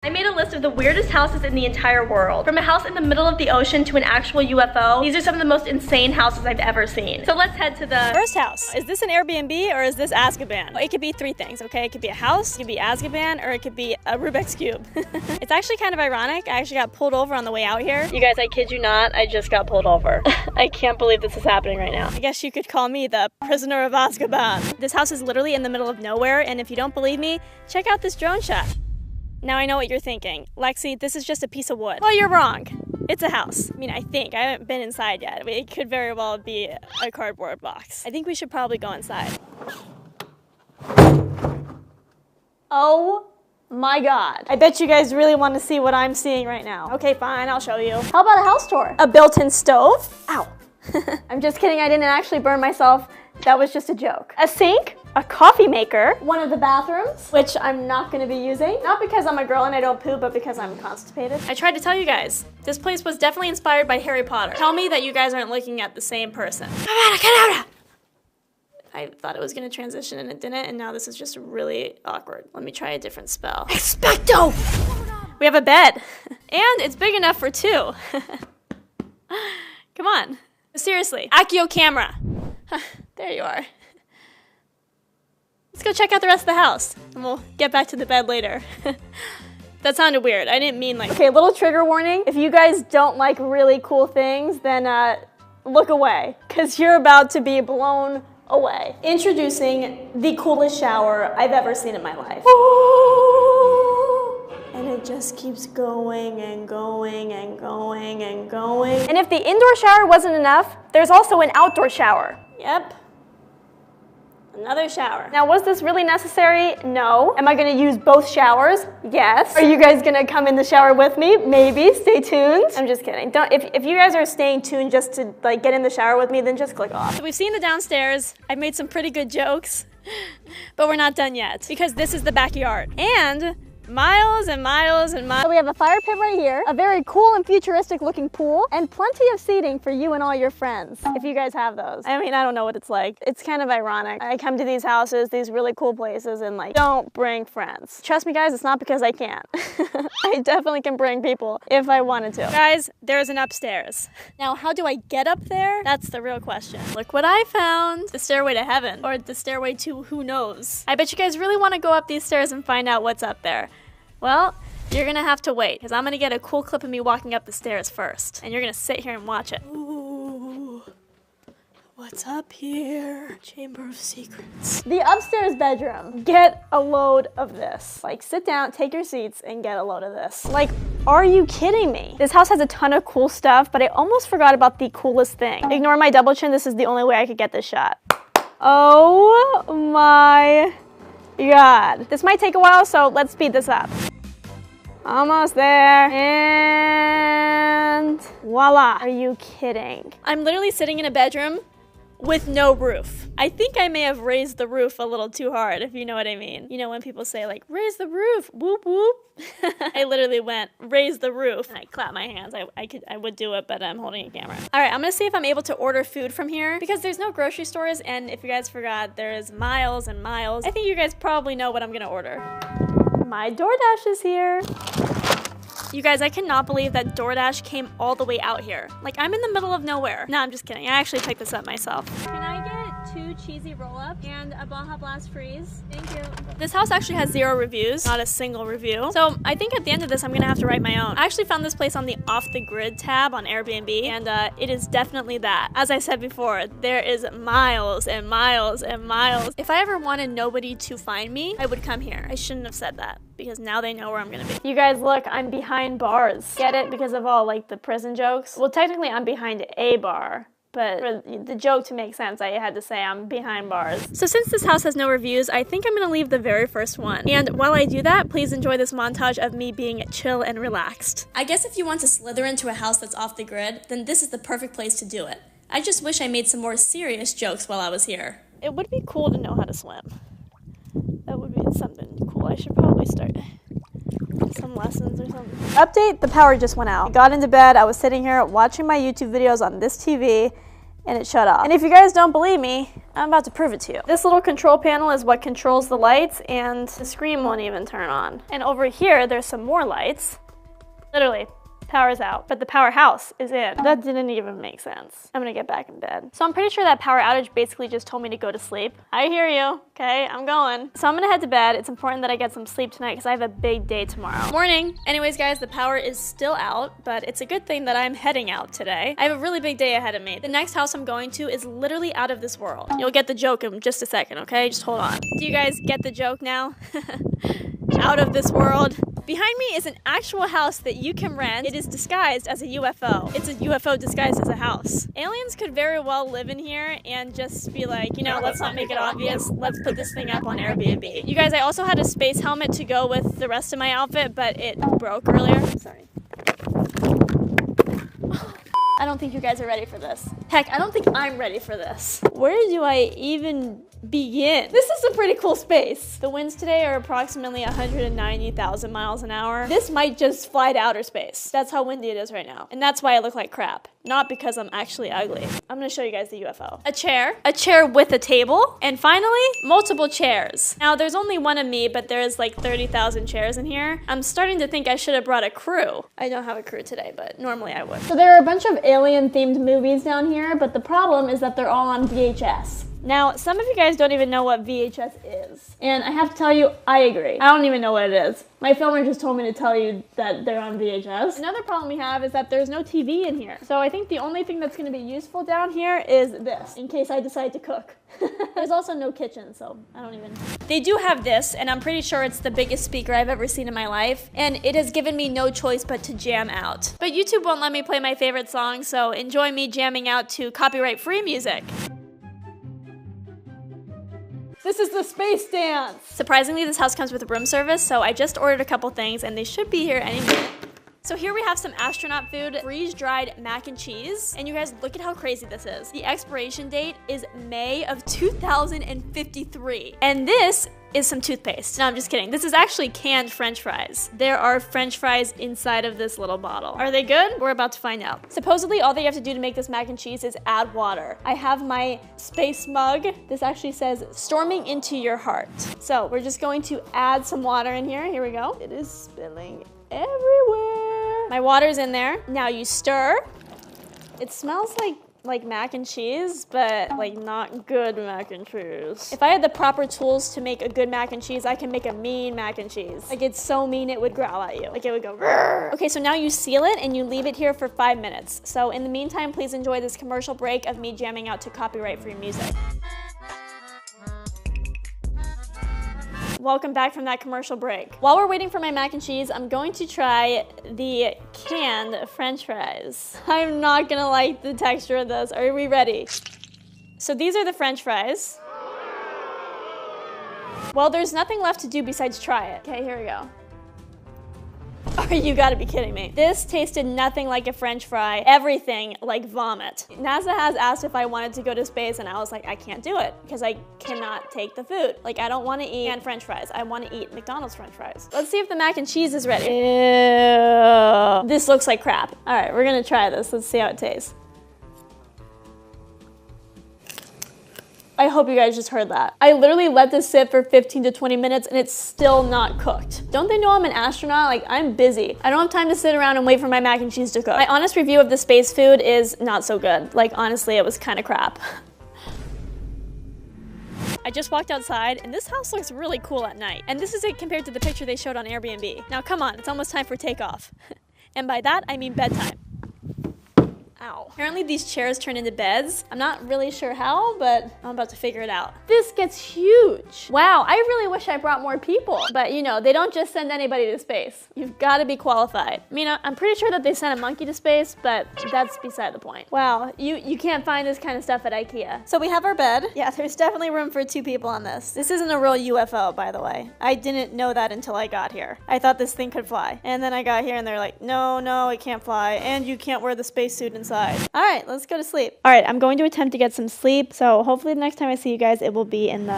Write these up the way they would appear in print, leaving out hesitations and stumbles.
I made a list of the weirdest houses in the entire world. From a house in the middle of the ocean to an actual UFO, these are some of the most insane houses I've ever seen. So let's head to the first house. Is this an Airbnb or is this Azkaban? Well, it could be three things, okay? It could be a house, it could be Azkaban, or it could be a Rubik's Cube. It's actually kind of ironic. I actually got pulled over on the way out here. You guys, I kid you not, I just got pulled over. I can't believe this is happening right now. I guess you could call me the prisoner of Azkaban. This house is literally in the middle of nowhere, and if you don't believe me, check out this drone shot. Now I know what you're thinking. Lexi, this is just a piece of wood. Well, you're wrong. It's a house. I mean, I think. I haven't been inside yet. I mean, it could very well be a cardboard box. I think we should probably go inside. Oh my God. I bet you guys really want to see what I'm seeing right now. Okay, fine, I'll show you. How about a house tour? A built-in stove? Ow. I'm just kidding, I didn't actually burn myself. That was just a joke. A sink, a coffee maker, one of the bathrooms, which I'm not gonna be using. Not because I'm a girl and I don't poop, but because I'm constipated. I tried to tell you guys, this place was definitely inspired by Harry Potter. Tell me that you guys aren't looking at the same person. I thought it was gonna transition and it didn't, and now this is just really awkward. Let me try a different spell. Expecto! We have a bed, and it's big enough for two. Come on, seriously, Accio camera. There you are. Let's go check out the rest of the house, and we'll get back to the bed later. That sounded weird, I didn't mean like... Okay, little trigger warning. If you guys don't like really cool things, then look away, because you're about to be blown away. Introducing the coolest shower I've ever seen in my life. And it just keeps going and going and going and going. And if the indoor shower wasn't enough, there's also an outdoor shower. Yep. Another shower. Now, was this really necessary? No. Am I gonna use both showers? Yes. Are you guys gonna come in the shower with me? Maybe. Stay tuned. I'm just kidding. Don't. If you guys are staying tuned just to like get in the shower with me, then just click off. So we've seen the downstairs. I've made some pretty good jokes, but we're not done yet because this is the backyard and miles and miles and miles. So we have a fire pit right here, a very cool and futuristic looking pool, and plenty of seating for you and all your friends, if you guys have those. I mean, I don't know what it's like. It's kind of ironic. I come to these houses, these really cool places, and like, don't bring friends. Trust me guys, it's not because I can't. I definitely can bring people if I wanted to. Guys, there's an upstairs. Now, how do I get up there? That's the real question. Look what I found. The stairway to heaven, or the stairway to who knows. I bet you guys really want to go up these stairs and find out what's up there. Well, you're gonna have to wait, because I'm gonna get a cool clip of me walking up the stairs first, and you're gonna sit here and watch it. Ooh, what's up here? Chamber of Secrets. The upstairs bedroom. Get a load of this. Like, sit down, take your seats, and get a load of this. Like, are you kidding me? This house has a ton of cool stuff, but I almost forgot about the coolest thing. Ignore my double chin, this is the only way I could get this shot. Oh my God. This might take a while, so let's speed this up. Almost there, and voila. Are you kidding? I'm literally sitting in a bedroom with no roof. I think I may have raised the roof a little too hard, if you know what I mean. You know when people say like, raise the roof, whoop whoop. I literally went, raise the roof, and I clapped my hands. I would do it, but I'm holding a camera. All right, I'm gonna see if I'm able to order food from here because there's no grocery stores, and if you guys forgot, there's miles and miles. I think you guys probably know what I'm gonna order. My DoorDash is here. You guys, I cannot believe that DoorDash came all the way out here. Like, I'm in the middle of nowhere. No, I'm just kidding. I actually picked this up myself. Can I get 2 cheesy roll-ups and a Baja Blast freeze? Thank you. This house actually has 0 reviews, not a single review. So I think at the end of this, I'm gonna have to write my own. I actually found this place on the Off the Grid tab on Airbnb, and it is definitely that. As I said before, there is miles and miles and miles. If I ever wanted nobody to find me, I would come here. I shouldn't have said that, because now they know where I'm gonna be. You guys, look, I'm behind bars. Get it? Because of all like the prison jokes? Well, technically I'm behind a bar, but for the joke to make sense, I had to say I'm behind bars. So since this house has no reviews, I think I'm gonna leave the very first one. And while I do that, please enjoy this montage of me being chill and relaxed. I guess if you want to slither into a house that's off the grid, then this is the perfect place to do it. I just wish I made some more serious jokes while I was here. It would be cool to know how to swim. That would be something cool. I should probably start some lessons or something. Update, the power just went out. I got into bed, I was sitting here watching my YouTube videos on this TV, and it shut off. And if you guys don't believe me, I'm about to prove it to you. This little control panel is what controls the lights, and the screen won't even turn on. And over here, there's some more lights. Literally, power's out, but the powerhouse is in. That didn't even make sense. I'm gonna get back in bed. So I'm pretty sure that power outage basically just told me to go to sleep. I hear you, okay, I'm going. So I'm gonna head to bed. It's important that I get some sleep tonight because I have a big day tomorrow. Morning. Anyways, guys, the power is still out, but it's a good thing that I'm heading out today. I have a really big day ahead of me. The next house I'm going to is literally out of this world. You'll get the joke in just a second, okay? Just hold on. Do you guys get the joke now? Out of this world. Behind me is an actual house that you can rent. It is disguised as a UFO. It's a UFO disguised as a house. Aliens could very well live in here and just be like, you know, let's not make it obvious. Let's put this thing up on Airbnb. You guys, I also had a space helmet to go with the rest of my outfit, but it broke earlier. Sorry. I don't think you guys are ready for this. Heck, I don't think I'm ready for this. Where do I even begin? This is a pretty cool space. The winds today are approximately 190,000 miles an hour. This might just fly to outer space. That's how windy it is right now. And that's why I look like crap. Not because I'm actually ugly. I'm gonna show you guys the UFO. A chair with a table, and finally, multiple chairs. Now, there's only one of me, but there's like 30,000 chairs in here. I'm starting to think I should have brought a crew. I don't have a crew today, but normally I would. So there are a bunch of alien-themed movies down here, but the problem is that they're all on VHS. Now, some of you guys don't even know what VHS is. And I have to tell you, I agree. I don't even know what it is. My filmer just told me to tell you that they're on VHS. Another problem we have is that there's no TV in here. So I think the only thing that's gonna be useful down here is this, in case I decide to cook. There's also no kitchen, so I don't even... They do have this, and I'm pretty sure it's the biggest speaker I've ever seen in my life, and it has given me no choice but to jam out. But YouTube won't let me play my favorite song, so enjoy me jamming out to copyright-free music. This is the space dance! Surprisingly, this house comes with room service, so I just ordered a couple things and they should be here any minute. So here we have some astronaut food, freeze-dried mac and cheese. And you guys, look at how crazy this is. The expiration date is May of 2053. And this is some toothpaste. No, I'm just kidding. This is actually canned French fries. There are French fries inside of this little bottle. Are they good? We're about to find out. Supposedly, all that you have to do to make this mac and cheese is add water. I have my space mug. This actually says, storming into your heart. So we're just going to add some water in here. Here we go. It is spilling everywhere. My water's in there. Now you stir. It smells like mac and cheese, but like not good mac and cheese. If I had the proper tools to make a good mac and cheese, I can make a mean mac and cheese. Like it's so mean it would growl at you. Like it would go rrr. Okay, so now you seal it and you leave it here for 5 minutes. So in the meantime, please enjoy this commercial break of me jamming out to copyright-free music. Welcome back from that commercial break. While we're waiting for my mac and cheese, I'm going to try the canned French fries. I'm not gonna like the texture of this. Are we ready? So these are the French fries. Well, there's nothing left to do besides try it. Okay, here we go. Oh, you gotta be kidding me. This tasted nothing like a French fry, everything like vomit. NASA has asked if I wanted to go to space and I was like, I can't do it because I cannot take the food. Like I don't wanna eat canned French fries. I wanna eat McDonald's French fries. Let's see if the mac and cheese is ready. Ew. This looks like crap. All right, we're gonna try this. Let's see how it tastes. I hope you guys just heard that. I literally let this sit for 15 to 20 minutes and it's still not cooked. Don't they know I'm an astronaut? Like, I'm busy. I don't have time to sit around and wait for my mac and cheese to cook. My honest review of the space food is not so good. Like, honestly, it was kind of crap. I just walked outside and this house looks really cool at night. And this is it compared to the picture they showed on Airbnb. Now, come on, it's almost time for takeoff. And by that, I mean bedtime. Ow. Apparently these chairs turn into beds. I'm not really sure how, but I'm about to figure it out. This gets huge. Wow, I really wish I brought more people. But you know, they don't just send anybody to space. You've got to be qualified. I mean, I'm pretty sure that they sent a monkey to space, but that's beside the point. Wow, you can't find this kind of stuff at IKEA. So we have our bed. Yeah, there's definitely room for 2 people on this. This isn't a real UFO, by the way. I didn't know that until I got here. I thought this thing could fly. And then I got here and they're like, no, it can't fly. And you can't wear the spacesuit and inside. All right, let's go to sleep. All right, I'm going to attempt to get some sleep. So hopefully the next time I see you guys, it will be in the...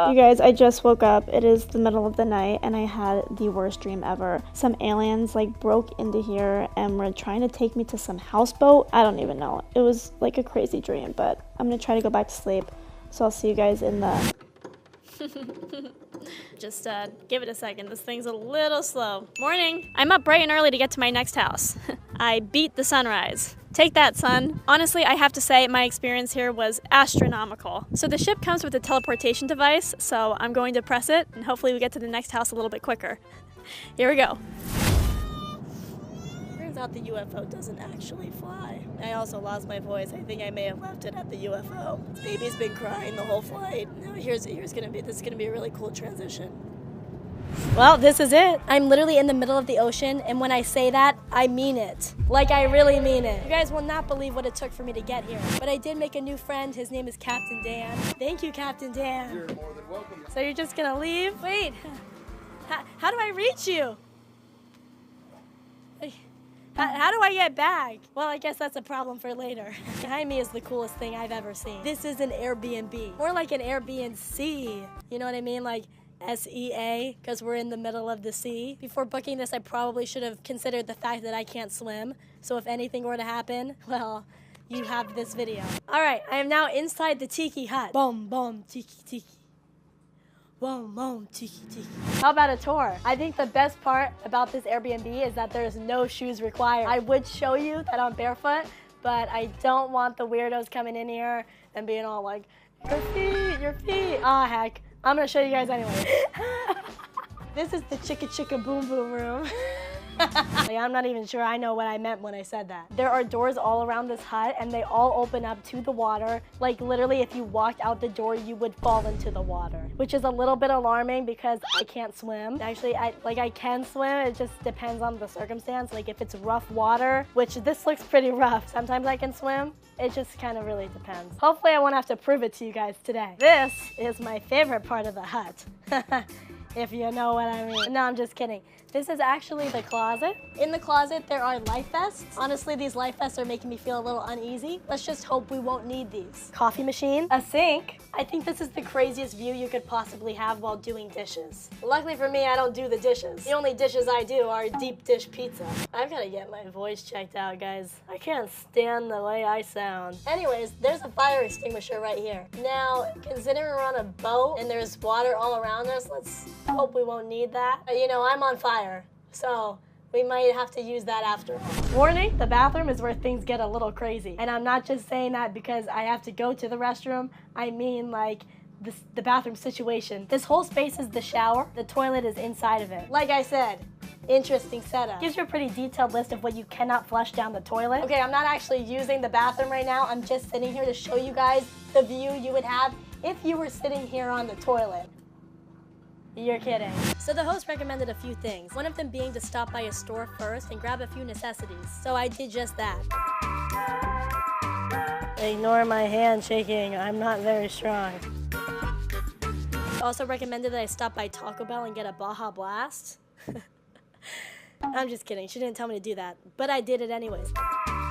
You guys, I just woke up. It is the middle of the night and I had the worst dream ever. Some aliens like broke into here and were trying to take me to some houseboat. I don't even know. It was like a crazy dream, but I'm gonna try to go back to sleep. So I'll see you guys in the... Just give it a second. This thing's a little slow. Morning. I'm up bright and early to get to my next house. I beat the sunrise. Take that, sun. Honestly, I have to say my experience here was astronomical. So the ship comes with a teleportation device, so I'm going to press it and hopefully we get to the next house a little bit quicker. Here we go. Turns out the UFO doesn't actually fly. I also lost my voice. I think I may have left it at the UFO. This baby's been crying the whole flight. Now this is gonna be a really cool transition. Well, this is it. I'm literally in the middle of the ocean, and when I say that, I mean it. Like, I really mean it. You guys will not believe what it took for me to get here. But I did make a new friend. His name is Captain Dan. Thank you, Captain Dan. You're more than welcome. So you're just gonna leave? Wait, how do I reach you? How do I get back? Well, I guess that's a problem for later. Behind me is the coolest thing I've ever seen. This is an Airbnb. More like an Airbnb. You know what I mean? Like SEA, because we're in the middle of the sea. Before booking this, I probably should have considered the fact that I can't swim. So if anything were to happen, well, you have this video. All right, I am now inside the tiki hut. Boom, boom, tiki, tiki. Boom, boom, tiki, tiki. How about a tour? I think the best part about this Airbnb is that there's no shoes required. I would show you that I'm barefoot, but I don't want the weirdos coming in here and being all like, your feet. Ah, heck. I'm gonna show you guys anyway. This is the chicka chicka boom boom room. Like, I'm not even sure I know what I meant when I said that. There are doors all around this hut and they all open up to the water. Like literally if you walked out the door, you would fall into the water, which is a little bit alarming because I can't swim. Actually, I can swim. It just depends on the circumstance. Like if it's rough water, which this looks pretty rough. Sometimes I can swim. It just kind of really depends. Hopefully I won't have to prove it to you guys today. This is my favorite part of the hut. If you know what I mean. No, I'm just kidding. This is actually the closet. In the closet, there are life vests. Honestly, these life vests are making me feel a little uneasy. Let's just hope we won't need these. Coffee machine, a sink. I think this is the craziest view you could possibly have while doing dishes. Luckily for me, I don't do the dishes. The only dishes I do are deep dish pizza. I've got to get my voice checked out, guys. I can't stand the way I sound. Anyways, there's a fire extinguisher right here. Now, considering we're on a boat and there's water all around us, let's hope we won't need that. You know, I'm on fire, so we might have to use that after all. Warning, the bathroom is where things get a little crazy. And I'm not just saying that because I have to go to the restroom. I mean like the bathroom situation. This whole space is the shower. The toilet is inside of it. Like I said, interesting setup. Gives you a pretty detailed list of what you cannot flush down the toilet. Okay, I'm not actually using the bathroom right now. I'm just sitting here to show you guys the view you would have if you were sitting here on the toilet. You're kidding. So the host recommended a few things. One of them being to stop by a store first and grab a few necessities. So I did just that. Ignore my hand shaking. I'm not very strong. Also recommended that I stop by Taco Bell and get a Baja Blast. I'm just kidding. She didn't tell me to do that, but I did it anyways.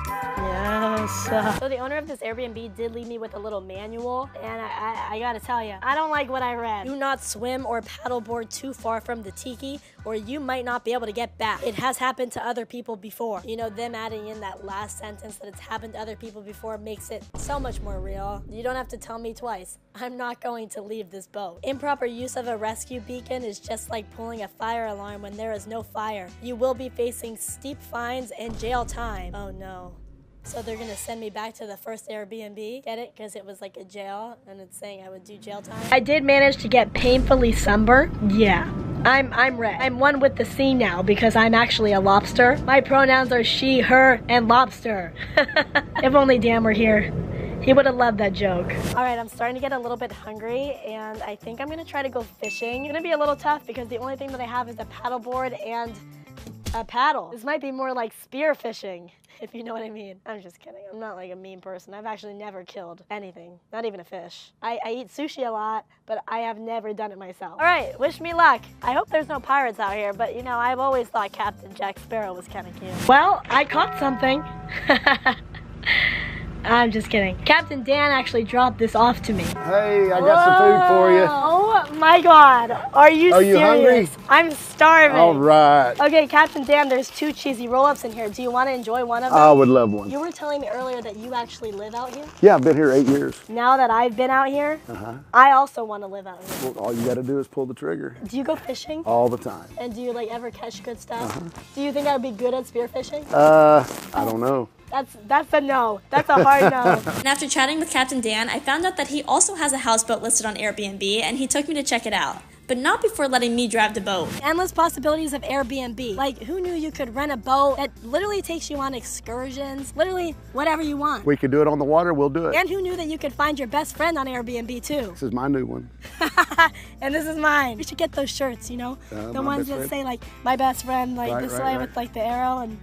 Yes. So the owner of this Airbnb did leave me with a little manual, and I gotta tell you, I don't like what I read. Do not swim or paddleboard too far from the tiki, or you might not be able to get back. It has happened to other people before. You know, them adding in that last sentence that it's happened to other people before makes it so much more real. You don't have to tell me twice. I'm not going to leave this boat. Improper use of a rescue beacon is just like pulling a fire alarm when there is no fire. You will be facing steep fines and jail time. Oh no. So they're gonna send me back to the first Airbnb. Get it? Because it was like a jail and it's saying I would do jail time. I did manage to get painfully sunburned. Yeah. I'm red. I'm one with the sea now because I'm actually a lobster. My pronouns are she, her, and lobster. If only Dan were here. He would have loved that joke. All right, I'm starting to get a little bit hungry and I think I'm gonna try to go fishing. It's gonna be a little tough because the only thing that I have is a paddleboard and a paddle. This might be more like spear fishing. if you know what I mean. I'm just kidding. I'm not like a mean person. I've actually never killed anything, not even a fish. I eat sushi a lot, but I have never done it myself. All right, wish me luck. I hope there's no pirates out here, but you know, I've always thought Captain Jack Sparrow was kind of cute. Well, I caught something. I'm just kidding. Captain Dan actually dropped this off to me. Hey, I got some food for you. Oh my God. Are you serious? You hungry? I'm starving. All right. Okay, Captain Dan, there's 2 cheesy roll-ups in here. Do you want to enjoy one of them? I would love one. You were telling me earlier that you actually live out here? Yeah, I've been here 8 years. Now that I've been out here, I also want to live out here. Well, all you got to do is pull the trigger. Do you go fishing? All the time. And do you like ever catch good stuff? Do you think I would be good at spearfishing? I don't know. That's a no. That's a hard no. And after chatting with Captain Dan, I found out that he also has a houseboat listed on Airbnb, and he took me to check it out. But not before letting me drive the boat. Endless possibilities of Airbnb. Like, who knew you could rent a boat that literally takes you on excursions? Literally, whatever you want. We could do it on the water, we'll do it. And who knew that you could find your best friend on Airbnb, too? This is my new one. And this is mine. We should get those shirts, you know? The ones that say, like, my best friend, like, this way with, like, the arrow and...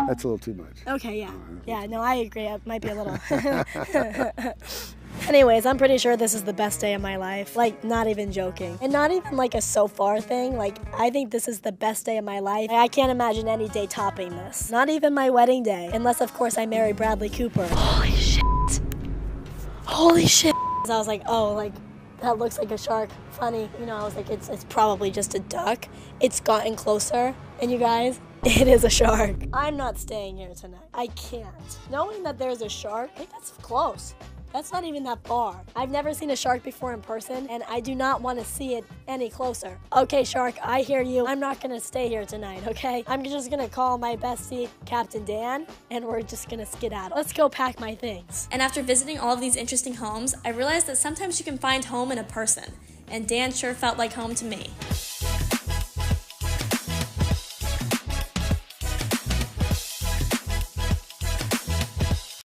That's a little too much. Okay, yeah. Yeah, no, I agree. It might be a little. Anyways, I'm pretty sure this is the best day of my life. Like, not even joking. And not even like a so far thing. Like, I think this is the best day of my life. I can't imagine any day topping this. Not even my wedding day. Unless, of course, I marry Bradley Cooper. Holy shit. Holy shit. I was like, oh, like, that looks like a shark. Funny. You know, I was like, it's probably just a duck. It's gotten closer. And you guys... It is a shark. I'm not staying here tonight. I can't. Knowing that there's a shark, I think that's close. That's not even that far. I've never seen a shark before in person, and I do not want to see it any closer. Okay, shark, I hear you. I'm not gonna stay here tonight, okay? I'm just gonna call my bestie, Captain Dan, and we're just gonna skedaddle. Let's go pack my things. And after visiting all of these interesting homes, I realized that sometimes you can find home in a person. And Dan sure felt like home to me.